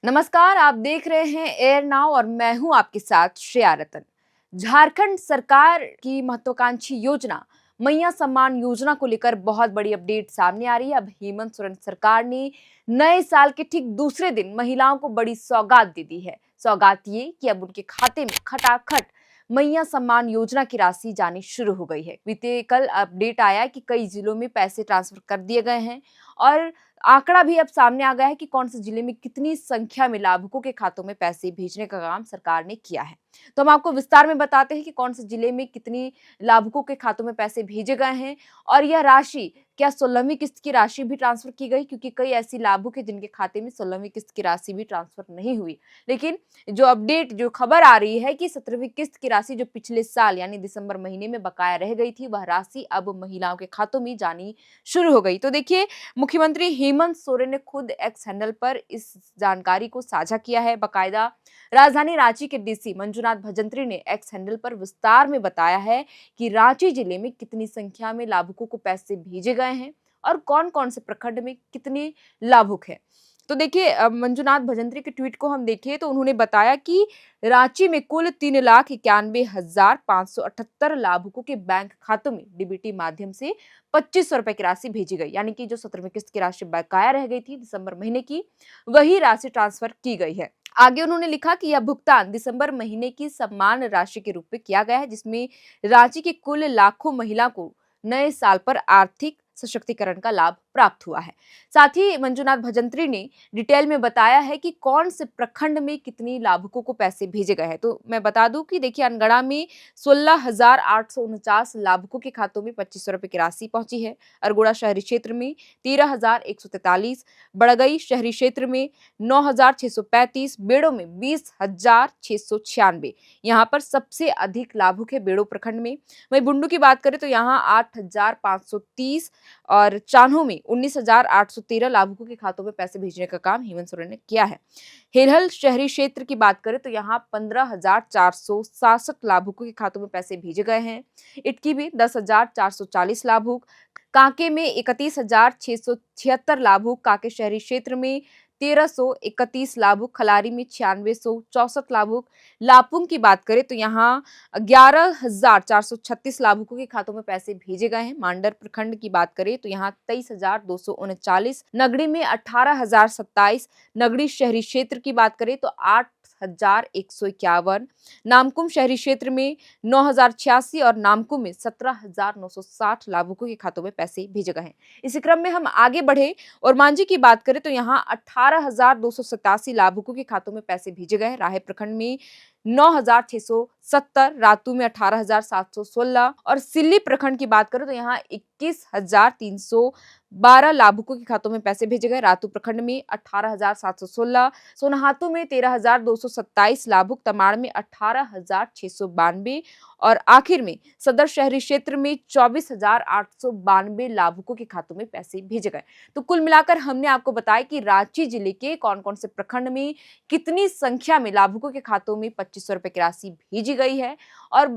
नमस्कार, आप देख रहे हैं एयर नाउ और मैं हूं आपके साथ श्रेया रतन। झारखंड सरकार की महत्वाकांक्षी योजना मैया सम्मान योजना को लेकर बहुत बड़ी अपडेट सामने आ रही है। अब हेमंत सोरेन सरकार ने नए साल के ठीक दूसरे दिन महिलाओं को बड़ी सौगात दे दी है। सौगात ये कि अब उनके खाते में खटाखट मैया सम्मान योजना की राशि जानी शुरू हो गई है। बीते कल अपडेट आया कि कई जिलों में पैसे ट्रांसफर कर दिए गए हैं और आंकड़ा भी अब सामने आ गया है कि कौन से जिले में कितनी संख्या में लाभुकों के खातों में पैसे भेजने का काम सरकार ने किया है। तो हम आपको विस्तार में बताते हैं कि कौन से जिले में कितनी लाभुकों के खातों में पैसे भेजे गए हैं और यह राशि क्या 16वीं किस्त की राशि भी ट्रांसफर की गई, क्योंकि कई ऐसी लाभुक है जिनके खाते में 16वीं किस्त की राशि भी ट्रांसफर नहीं हुई। लेकिन जो खबर आ रही है कि 17वीं किस्त की राशि जो पिछले साल यानी दिसंबर महीने में बकाया रह गई थी, वह राशि अब महिलाओं के खातों में जानी शुरू हो गई। तो देखिए, मुख्यमंत्री हेमंत सोरेन ने खुद एक्स हैंडल पर इस जानकारी को साझा किया है। बकायदा राजधानी रांची के डीसी मंजुनाथ भजंत्री ने एक्स हैंडल पर विस्तार में बताया है कि रांची जिले में कितनी संख्या में लाभुकों को पैसे भेजे गए हैं और कौन कौन से प्रखंड में कितने लाभुक हैं। तो देखिए, मंजुनाथ भजंत्री के ट्वीट को हम देखें तो उन्होंने बताया कि रांची में कुल 3,91,578 लाभुकों के बैंक खातों में डीबीटी माध्यम से 2500 रुपए की राशि भेजी गई, यानी कि जो 17वीं किस्त की राशि बकाया रह गई थी दिसंबर महीने की, वही राशि ट्रांसफर की गई है। आगे उन्होंने लिखा कि यह भुगतान दिसंबर महीने की सम्मान राशि के रूप में किया गया है, जिसमें रांची के कुल लाखों महिला को नए साल पर आर्थिक सशक्तिकरण का लाभ प्राप्त हुआ है। साथ ही मंजुनाथ भजंत्री ने डिटेल में बताया है कि कौन से प्रखंड में कितनी लाभुकों को पैसे भेजे गए हैं। तो मैं बता दूं कि देखिए, अनगढ़ा में 16,849 लाभुकों के खातों में 2500 रुपए की राशि पहुंची है। अरगोड़ा शहरी क्षेत्र में 13,143, बड़गई शहरी क्षेत्र में 9,635, बेड़ो में 20,696। यहाँ पर सबसे अधिक लाभुक है बेड़ो प्रखंड में। वहीं बुंडू की बात करें तो यहाँ 8,530 और चान्हो में 19,813 लाभुकों के खातों में पैसे भेजने का काम हेमंत सोरेन ने किया है। हेलहल शहरी क्षेत्र की बात करें तो यहाँ 15,467 लाभुकों के खातों में पैसे भेजे गए हैं। इटकी में 10,440 लाभुक, कांके में 31,676 लाभुक, कांके शहरी क्षेत्र में 1,331 लाभुक, खलारी में 9664 लाभुक। लापुंग की बात करें तो यहाँ 11,436 लाभुकों के खातों में पैसे भेजे गए हैं। मांडर प्रखंड की बात करें तो यहाँ 23,239, नगड़ी में 18,027, नगड़ी शहरी क्षेत्र की बात करें तो 8,151, नामकुम शहरी क्षेत्र में 9,086 और नामकुम में 17,960 लाभुकों के खातों में पैसे भेजे गए हैं। इसी क्रम में हम आगे बढ़े और मांझी की बात करें तो यहाँ 18,287 लाभुकों के खातों में पैसे भेजे गए। राहे प्रखंड में 9,670, रातू में 18,716 और सिल्ली प्रखंड की बात करें तो यहाँ 21,312 लाभुकों के खातों में पैसे भेजे गए। रातू प्रखंड में 18,716, सोनाहातू में 13,227 लाभुक, तमाड़ में 18,692 और आखिर में सदर शहरी क्षेत्र में 24,892 लाभुकों के खातों में पैसे भेजे गए। तो कुल मिलाकर हमने आपको बताया कि रांची जिले के कौन कौन से प्रखंड में कितनी संख्या में लाभुकों के खातों में 2500 रुपए की राशि भेजी गई है। और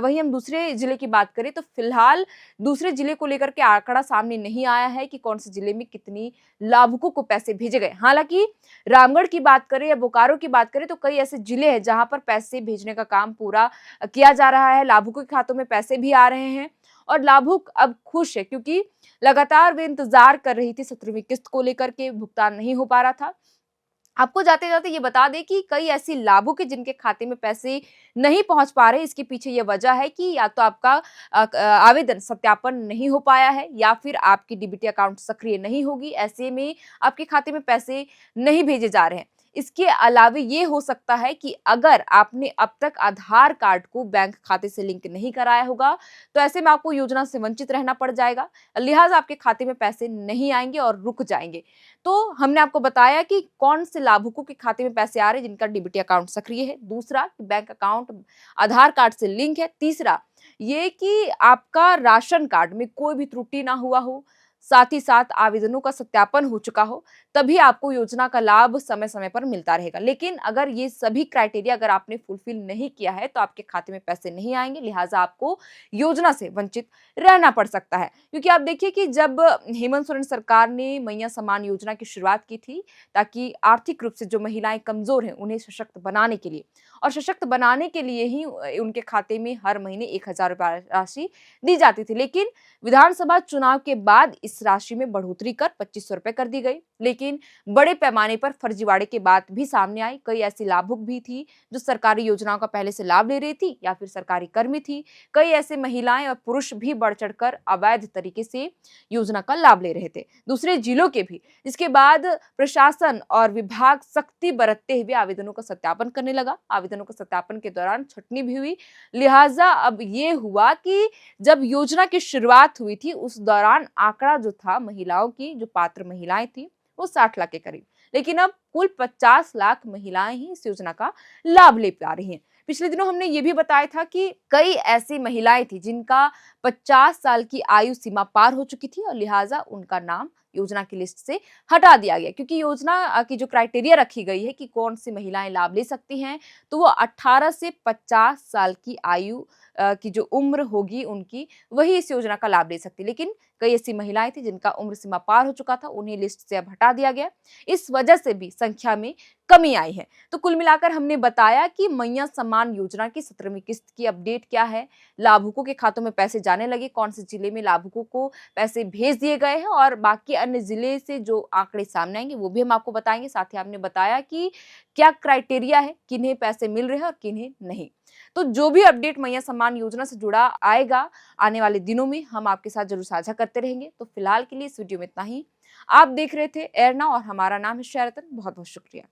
वहीं हम दूसरे जिले की बात करें तो फिलहाल दूसरे जिले को लेकर के आंकड़ा सामने नहीं आया है कि कौन से जिले में कितनी लाभुकों को पैसे भेजे गए। हालांकि रामगढ़ की बात करें या बोकारो की बात करें तो कई ऐसे जिले हैं जहां पर पैसे भेजने का काम पूरा किया जा रहा है, लाभुकों के खातों में पैसे भी आ रहे हैं और लाभुक अब खुश है, क्योंकि लगातार वे इंतजार कर रही थी 17वीं किस्त को लेकर के, भुगतान नहीं हो पा रहा था। आपको जाते जाते ये बता दें कि कई ऐसी लाभुक है जिनके खाते में पैसे नहीं पहुंच पा रहे। इसके पीछे ये वजह है कि या तो आपका आवेदन सत्यापन नहीं हो पाया है या फिर आपकी डीबीटी अकाउंट सक्रिय नहीं होगी, ऐसे में आपके खाते में पैसे नहीं भेजे जा रहे हैं। इसके अलावे ये हो सकता है कि अगर आपने अब तक आधार कार्ड को बैंक खाते से लिंक नहीं कराया होगा तो ऐसे में आपको योजना से वंचित रहना पड़ जाएगा, लिहाजा आपके खाते में पैसे नहीं आएंगे और रुक जाएंगे। तो हमने आपको बताया कि कौन से लाभुकों के खाते में पैसे आ रहे हैं जिनका डीबीटी अकाउंट सक्रिय है, दूसरा बैंक अकाउंट आधार कार्ड से लिंक है, तीसरा ये कि आपका राशन कार्ड में कोई भी त्रुटि ना हुआ हो, साथ ही साथ आवेदनों का सत्यापन हो चुका हो, तभी आपको योजना का लाभ समय-समय पर मिलता रहेगा। लेकिन अगर ये सभी क्राइटेरिया अगर आपने फुलफिल नहीं किया है, तो आपके खाते में पैसे नहीं आएँगे, लिहाज़ा आपको योजना से वंचित रहना पड़ सकता है। क्योंकि आप देखिए कि जब हेमंत सोरेन सरकार ने मैया सम्मान योजना की शुरुआत की थी, ताकि आर्थिक रूप से जो महिलाएँ कमज़ोर हैं, उन्हें सशक्त बनाने के लिए और सशक्त बनाने के लिए ही उनके खाते में हर महीने 1000 रुपए राशि दी जाती थी। लेकिन विधानसभा चुनाव के बाद इस राशि में बढ़ोतरी कर 2500 रुपए कर दी गई। लेकिन बड़े पैमाने पर फर्जीवाड़े की बात भी सामने आई। कई ऐसी लाभुक भी थी जो सरकारी योजनाओं का पहले से लाभ ले रही थी या फिर सरकारी कर्मी थी। कई ऐसे महिलाएं और पुरुष भी बढ़ चढ़कर अवैध तरीके से योजना का लाभ ले रहे थे, दूसरे जिलों के भी। इसके बाद प्रशासन और विभाग सख्ती बरतते हुए आवेदनों का सत्यापन करने लगा। आवेदनों का सत्यापन के दौरान छटनी भी हुई। लिहाजा अब ये हुआ कि जब योजना की शुरुआत हुई थी, उस दौरान आंकड़ा जो था महिलाओं की, जो पात्र महिलाएं थी, वो 60 लाख के करीब। लेकिन अब कुल 50 लाख महिलाएं ही इस योजना का लाभ ले पा रही हैं। पिछले दिनों हमने ये भी बताया था कि कई ऐसी महिलाएं थी जिनका 50 साल की आयु सीमा पार हो चुकी थी और लिहाजा उनका नाम योजना की लिस्ट से हटा दिया गया, क्योंकि योजना की जो क्राइटेरिया रखी गई है कि कौन सी महिलाएं लाभ ले सकती हैं, तो वो 18 से 50 साल की आयु की जो उम्र होगी उनकी, वही इस योजना का लाभ ले सकती है। लेकिन कई ऐसी महिलाएं थी जिनका उम्र सीमा पार हो चुका था, उन्हें लिस्ट से अब हटा दिया गया। इस वजह से भी संख्या में कमी आई है। तो कुल मिलाकर हमने बताया कि मैया सम्मान योजना की 17वीं किस्त की अपडेट क्या है, लाभुकों के खातों में पैसे जाने लगे, कौन से जिले में लाभुकों को पैसे भेज दिए गए हैं और बाकी अन्य जिले से जो आंकड़े सामने आएंगे वो भी हम आपको बताएंगे। साथ ही हमने बताया कि क्या क्राइटेरिया है, किन्हें पैसे मिल रहे हैं और किन्हें नहीं। तो जो भी अपडेट मैया सम्मान योजना से जुड़ा आएगा आने वाले दिनों में, हम आपके साथ जरूर साझा करते रहेंगे। तो फिलहाल के लिए इस वीडियो में इतना ही। आप देख रहे थे एरना और हमारा नाम है शरतन। बहुत बहुत शुक्रिया।